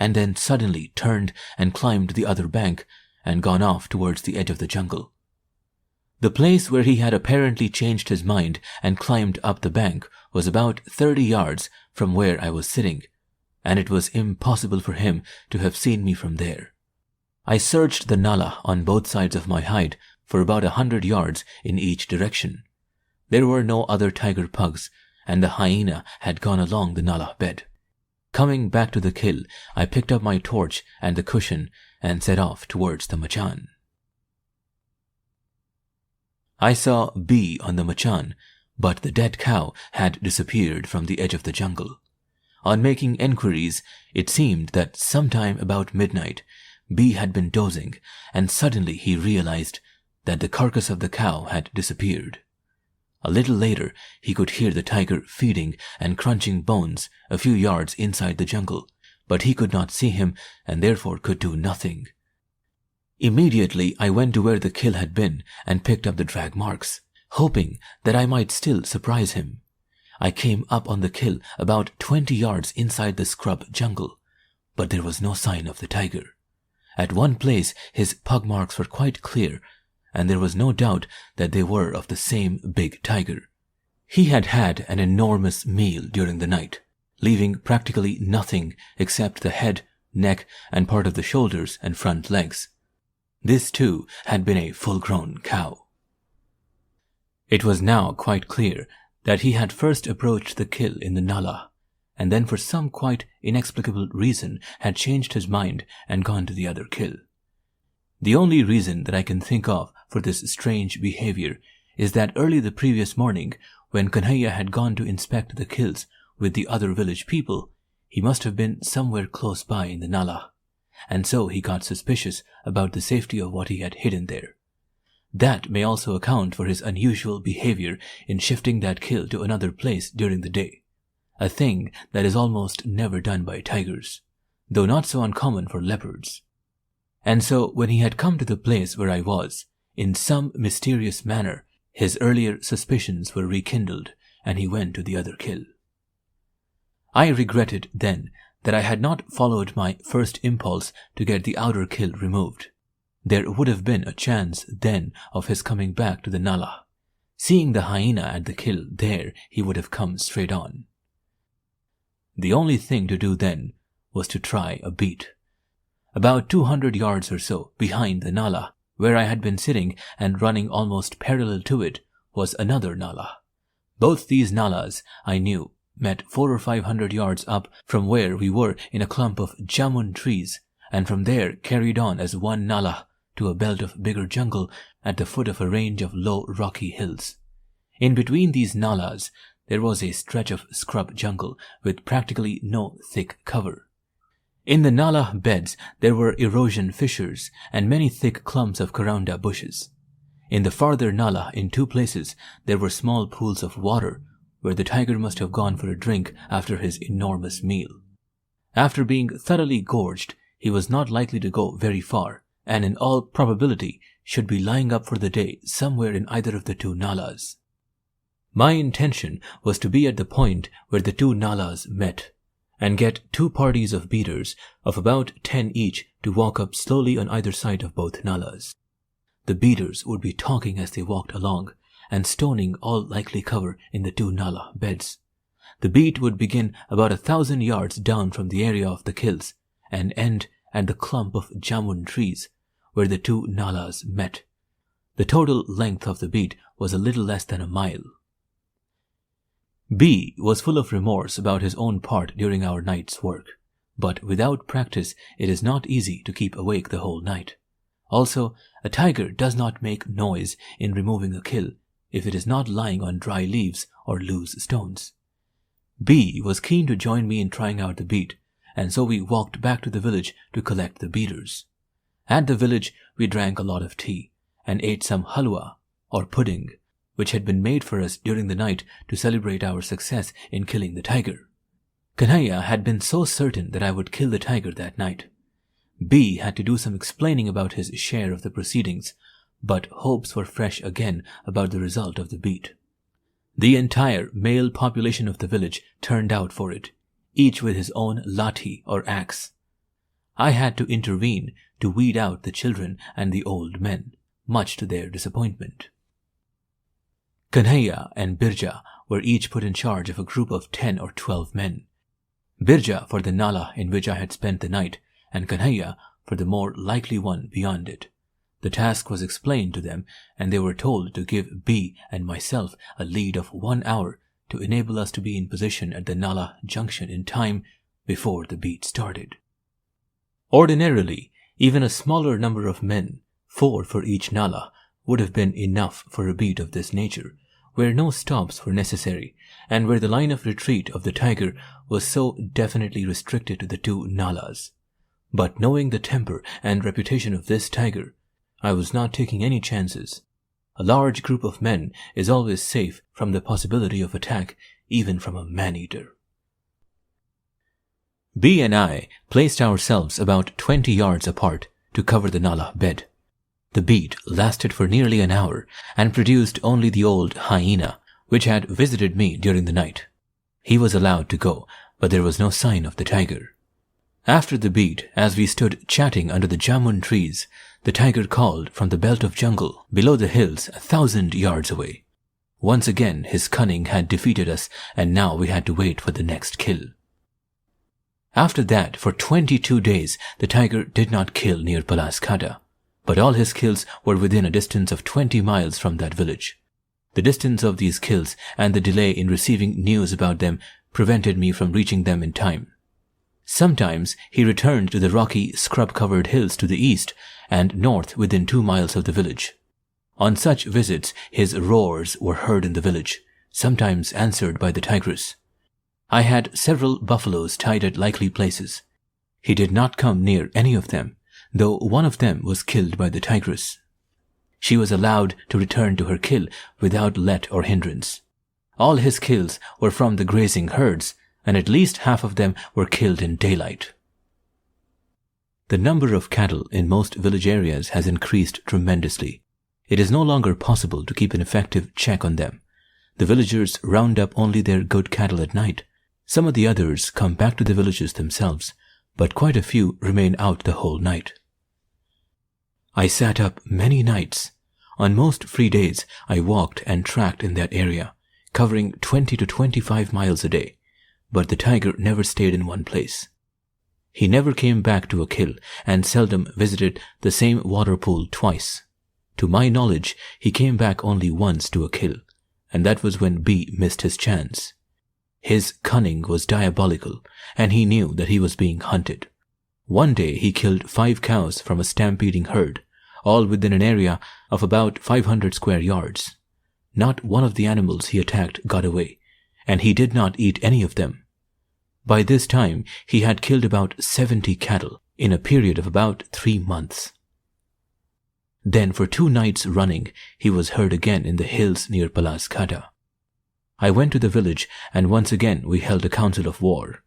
and then suddenly turned and climbed the other bank and gone off towards the edge of the jungle. The place where he had apparently changed his mind and climbed up the bank was about 30 yards from where I was sitting, and it was impossible for him to have seen me from there. I searched the nala on both sides of my hide for about 100 yards in each direction. There were no other tiger pugs, and the hyena had gone along the nala bed. Coming back to the kill, I picked up my torch and the cushion and set off towards the machan. I saw B on the machan, but the dead cow had disappeared from the edge of the jungle. On making enquiries, it seemed that sometime about midnight, B had been dozing, and suddenly he realized that the carcass of the cow had disappeared. A little later, he could hear the tiger feeding and crunching bones a few yards inside the jungle, but he could not see him and therefore could do nothing. Immediately, I went to where the kill had been and picked up the drag marks, hoping that I might still surprise him. I came up on the kill about 20 yards inside the scrub jungle, but there was no sign of the tiger. At one place, his pug marks were quite clear, and there was no doubt that they were of the same big tiger. He had had an enormous meal during the night, leaving practically nothing except the head, neck, and part of the shoulders and front legs. This too had been a full-grown cow. It was now quite clear that he had first approached the kill in the nala, and then for some quite inexplicable reason had changed his mind and gone to the other kill. The only reason that I can think of for this strange behavior is that early the previous morning, when Kanhaiya had gone to inspect the kills with the other village people, he must have been somewhere close by in the nala, and so he got suspicious about the safety of what he had hidden there. That may also account for his unusual behavior in shifting that kill to another place during the day, a thing that is almost never done by tigers, though not so uncommon for leopards. And so when he had come to the place where I was, in some mysterious manner, his earlier suspicions were rekindled, and he went to the other kill. I regretted then that I had not followed my first impulse to get the outer kill removed. There would have been a chance then of his coming back to the nala. Seeing the hyena at the kill there, he would have come straight on. The only thing to do then was to try a beat. About 200 yards or so behind the nala, where I had been sitting and running almost parallel to it, was another nala. Both these nalas, I knew, met 400 or 500 yards up from where we were in a clump of jamun trees, and from there carried on as one nala to a belt of bigger jungle at the foot of a range of low rocky hills. In between these nalas, there was a stretch of scrub jungle with practically no thick cover. In the nala beds, there were erosion fissures and many thick clumps of karanda bushes. In the farther nala, in 2 places, there were small pools of water where the tiger must have gone for a drink after his enormous meal. After being thoroughly gorged, he was not likely to go very far, and in all probability should be lying up for the day somewhere in either of the 2 nalas. My intention was to be at the point where the 2 nalas met, and get 2 parties of beaters of about 10 each to walk up slowly on either side of both nalas. The beaters would be talking as they walked along, and stoning all likely cover in the 2 nala beds. The beat would begin about 1,000 yards down from the area of the kills, and end at the clump of jamun trees, where the 2 nalas met. The total length of the beat was a little less than a mile. B was full of remorse about his own part during our night's work, but without practice it is not easy to keep awake the whole night. Also, a tiger does not make noise in removing a kill if it is not lying on dry leaves or loose stones. B was keen to join me in trying out the beat, and so we walked back to the village to collect the beaters. At the village, we drank a lot of tea and ate some halwa, or pudding, which had been made for us during the night to celebrate our success in killing the tiger. Kanhaiya had been so certain that I would kill the tiger that night. B had to do some explaining about his share of the proceedings, but hopes were fresh again about the result of the beat. The entire male population of the village turned out for it, each with his own lathi or axe. I had to intervene to weed out the children and the old men, much to their disappointment. Kanhaiya and Birja were each put in charge of a group of 10 or 12 men. Birja for the nala in which I had spent the night, and Kanhaiya for the more likely one beyond it. The task was explained to them, and they were told to give B and myself a lead of 1 hour to enable us to be in position at the nala junction in time before the beat started. Ordinarily, even a smaller number of men, 4 for each nala, would have been enough for a beat of this nature, where no stops were necessary, and where the line of retreat of the tiger was so definitely restricted to the 2 nalas. But knowing the temper and reputation of this tiger, I was not taking any chances. A large group of men is always safe from the possibility of attack, even from a man-eater. B and I placed ourselves about 20 yards apart to cover the nala bed. The beat lasted for nearly an hour and produced only the old hyena, which had visited me during the night. He was allowed to go, but there was no sign of the tiger. After the beat, as we stood chatting under the jamun trees, the tiger called from the belt of jungle below the hills 1,000 yards away. Once again his cunning had defeated us, and now we had to wait for the next kill. After that, for 22 days, the tiger did not kill near Palasghata, but all his kills were within a distance of 20 miles from that village. The distance of these kills and the delay in receiving news about them prevented me from reaching them in time. Sometimes he returned to the rocky, scrub-covered hills to the east and north within 2 miles of the village. On such visits, his roars were heard in the village, sometimes answered by the tigress. I had several buffaloes tied at likely places. He did not come near any of them, though one of them was killed by the tigress. She was allowed to return to her kill without let or hindrance. All his kills were from the grazing herds, and at least half of them were killed in daylight. The number of cattle in most village areas has increased tremendously. It is no longer possible to keep an effective check on them. The villagers round up only their good cattle at night. Some of the others come back to the villages themselves, but quite a few remain out the whole night. I sat up many nights. On most free days, I walked and tracked in that area, covering 20 to 25 miles a day, but the tiger never stayed in one place. He never came back to a kill and seldom visited the same water pool twice. To my knowledge, he came back only once to a kill, and that was when B missed his chance. His cunning was diabolical, and he knew that he was being hunted. One day he killed 5 cows from a stampeding herd, all within an area of about 500 square yards. Not one of the animals he attacked got away, and he did not eat any of them. By this time, he had killed about 70 cattle in a period of about 3 months. Then for 2 nights running, he was heard again in the hills near Palasghata. I went to the village, and once again we held a council of war.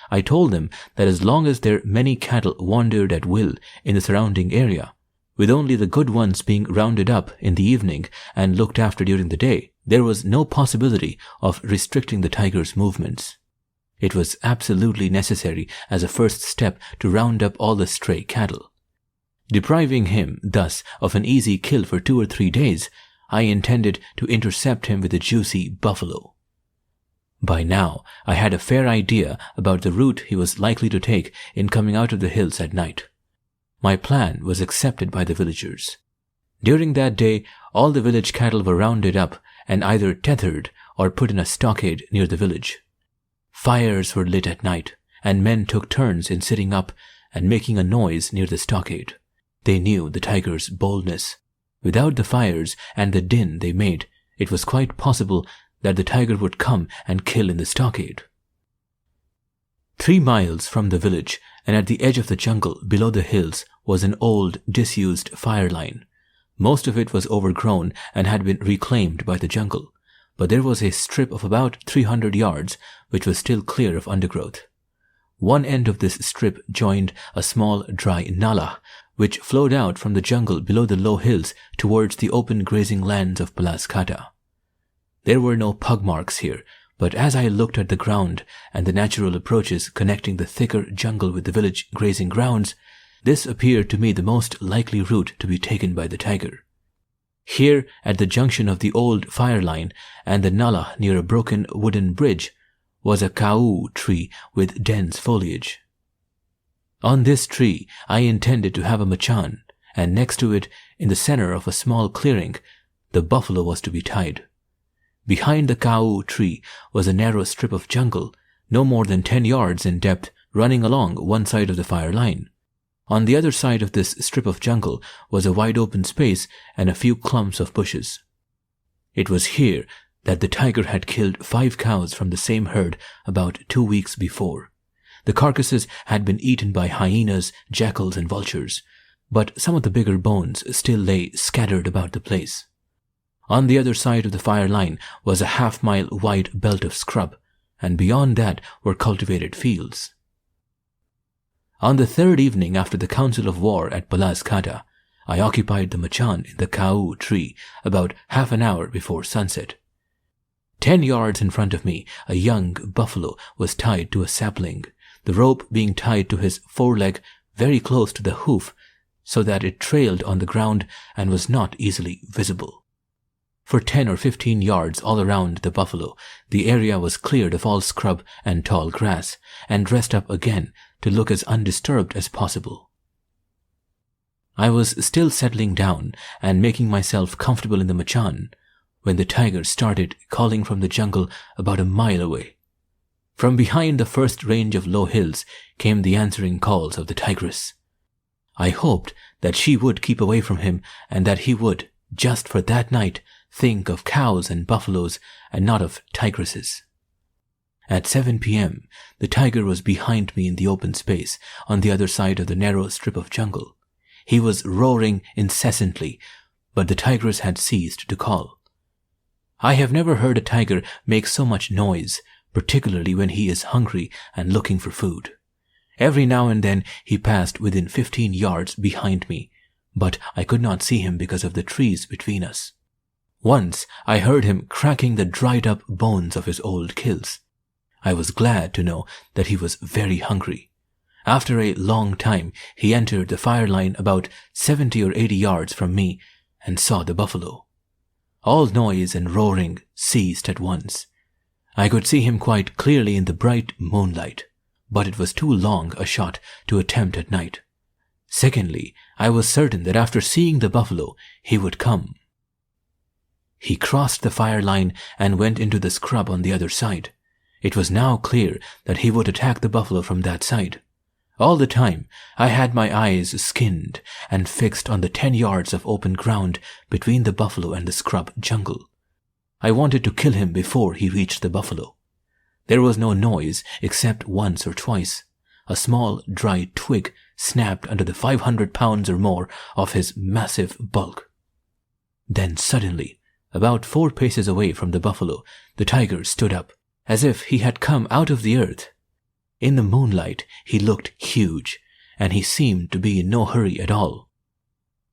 I told them that as long as their many cattle wandered at will in the surrounding area, with only the good ones being rounded up in the evening and looked after during the day, there was no possibility of restricting the tiger's movements. It was absolutely necessary as a first step to round up all the stray cattle. Depriving him thus of an easy kill for 2 or 3 days, I intended to intercept him with a juicy buffalo. By now, I had a fair idea about the route he was likely to take in coming out of the hills at night. My plan was accepted by the villagers. During that day, all the village cattle were rounded up and either tethered or put in a stockade near the village. Fires were lit at night, and men took turns in sitting up and making a noise near the stockade. They knew the tiger's boldness. Without the fires and the din they made, it was quite possible that the tiger would come and kill in the stockade. 3 miles from the village and at the edge of the jungle below the hills was an old, disused fire line. Most of it was overgrown and had been reclaimed by the jungle, but there was a strip of about 300 yards which was still clear of undergrowth. One end of this strip joined a small dry nala, which flowed out from the jungle below the low hills towards the open grazing lands of Palasghata. There were no pug marks here, but as I looked at the ground and the natural approaches connecting the thicker jungle with the village grazing grounds, this appeared to me the most likely route to be taken by the tiger. Here, at the junction of the old fire line and the nala near a broken wooden bridge, was a kau tree with dense foliage. On this tree, I intended to have a machan, and next to it, in the center of a small clearing, the buffalo was to be tied. Behind the kau tree was a narrow strip of jungle, no more than 10 yards in depth, running along one side of the fire line. On the other side of this strip of jungle was a wide open space and a few clumps of bushes. It was here that the tiger had killed 5 cows from the same herd about 2 weeks before. The carcasses had been eaten by hyenas, jackals, and vultures, but some of the bigger bones still lay scattered about the place. On the other side of the fire line was a half-mile wide belt of scrub, and beyond that were cultivated fields. On the 3rd evening after the council of war at Palasghata, I occupied the machan in the kau tree about half an hour before sunset. 10 yards in front of me, a young buffalo was tied to a sapling, the rope being tied to his foreleg very close to the hoof so that it trailed on the ground and was not easily visible. For 10 or 15 yards all around the buffalo, the area was cleared of all scrub and tall grass, and dressed up again to look as undisturbed as possible. I was still settling down and making myself comfortable in the machan when the tiger started calling from the jungle about a mile away. From behind the first range of low hills came the answering calls of the tigress. I hoped that she would keep away from him and that he would, just for that night, think of cows and buffaloes and not of tigresses. At 7 p.m., the tiger was behind me in the open space on the other side of the narrow strip of jungle. He was roaring incessantly, but the tigress had ceased to call. I have never heard a tiger make so much noise, particularly when he is hungry and looking for food. Every now and then he passed within 15 yards behind me, but I could not see him because of the trees between us. Once I heard him cracking the dried-up bones of his old kills. I was glad to know that he was very hungry. After a long time, he entered the fire line about 70 or 80 yards from me and saw the buffalo. All noise and roaring ceased at once. I could see him quite clearly in the bright moonlight, but it was too long a shot to attempt at night. Secondly, I was certain that after seeing the buffalo, he would come. He crossed the fire line and went into the scrub on the other side. It was now clear that he would attack the buffalo from that side. All the time, I had my eyes skinned and fixed on the 10 yards of open ground between the buffalo and the scrub jungle. I wanted to kill him before he reached the buffalo. There was no noise except once or twice. A small, dry twig snapped under the 500 pounds or more of his massive bulk. Then suddenly, about 4 paces away from the buffalo, the tiger stood up, as if he had come out of the earth. In the moonlight, he looked huge, and he seemed to be in no hurry at all.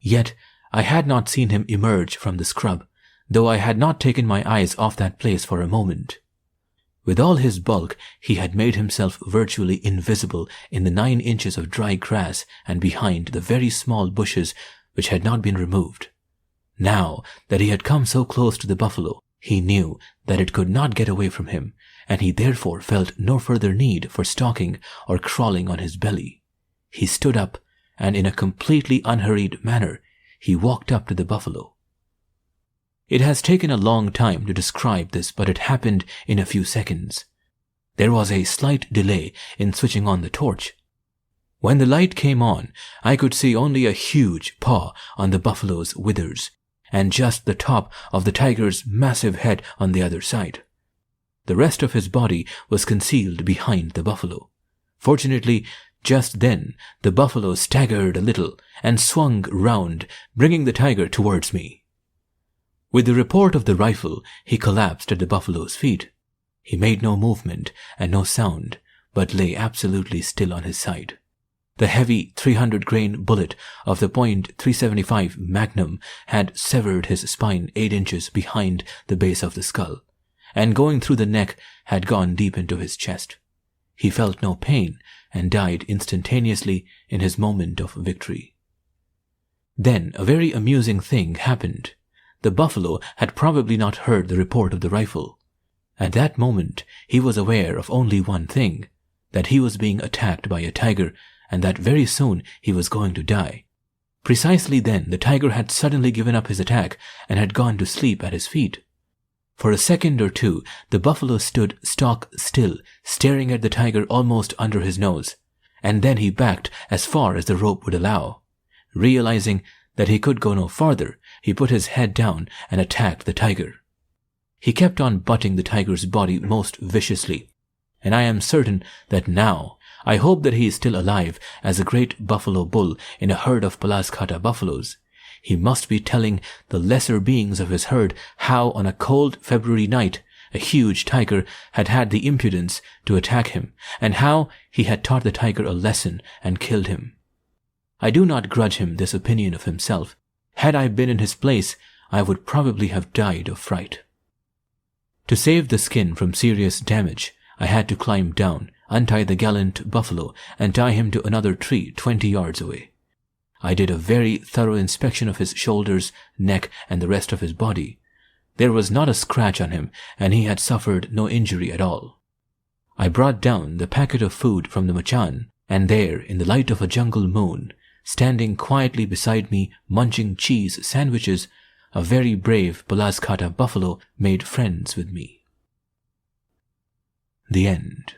Yet, I had not seen him emerge from the scrub, though I had not taken my eyes off that place for a moment. With all his bulk, he had made himself virtually invisible in the 9 inches of dry grass and behind the very small bushes which had not been removed. Now that he had come so close to the buffalo, he knew that it could not get away from him, and he therefore felt no further need for stalking or crawling on his belly. He stood up, and in a completely unhurried manner, he walked up to the buffalo. It has taken a long time to describe this, but it happened in a few seconds. There was a slight delay in switching on the torch. When the light came on, I could see only a huge paw on the buffalo's withers, and just the top of the tiger's massive head on the other side. The rest of his body was concealed behind the buffalo. Fortunately, just then, the buffalo staggered a little and swung round, bringing the tiger towards me. With the report of the rifle, he collapsed at the buffalo's feet. He made no movement and no sound, but lay absolutely still on his side. The heavy 300-grain bullet of the .375 Magnum had severed his spine 8 inches behind the base of the skull, and going through the neck had gone deep into his chest. He felt no pain and died instantaneously in his moment of victory. Then a very amusing thing happened. The buffalo had probably not heard the report of the rifle. At that moment, he was aware of only one thing, that he was being attacked by a tiger and that very soon he was going to die. Precisely then, the tiger had suddenly given up his attack and had gone to sleep at his feet. For a second or two, the buffalo stood stock still, staring at the tiger almost under his nose, and then he backed as far as the rope would allow. Realizing that he could go no farther, he put his head down and attacked the tiger. He kept on butting the tiger's body most viciously, and I am certain that now, I hope that he is still alive as a great buffalo bull in a herd of Palasghata buffaloes. He must be telling the lesser beings of his herd how on a cold February night a huge tiger had had the impudence to attack him, and how he had taught the tiger a lesson and killed him. I do not grudge him this opinion of himself. Had I been in his place, I would probably have died of fright. To save the skin from serious damage, I had to climb down, untie the gallant buffalo, and tie him to another tree 20 yards away. I did a very thorough inspection of his shoulders, neck, and the rest of his body. There was not a scratch on him, and he had suffered no injury at all. I brought down the packet of food from the machan, and there, in the light of a jungle moon, standing quietly beside me munching cheese sandwiches, a very brave Palasghata buffalo made friends with me. The end.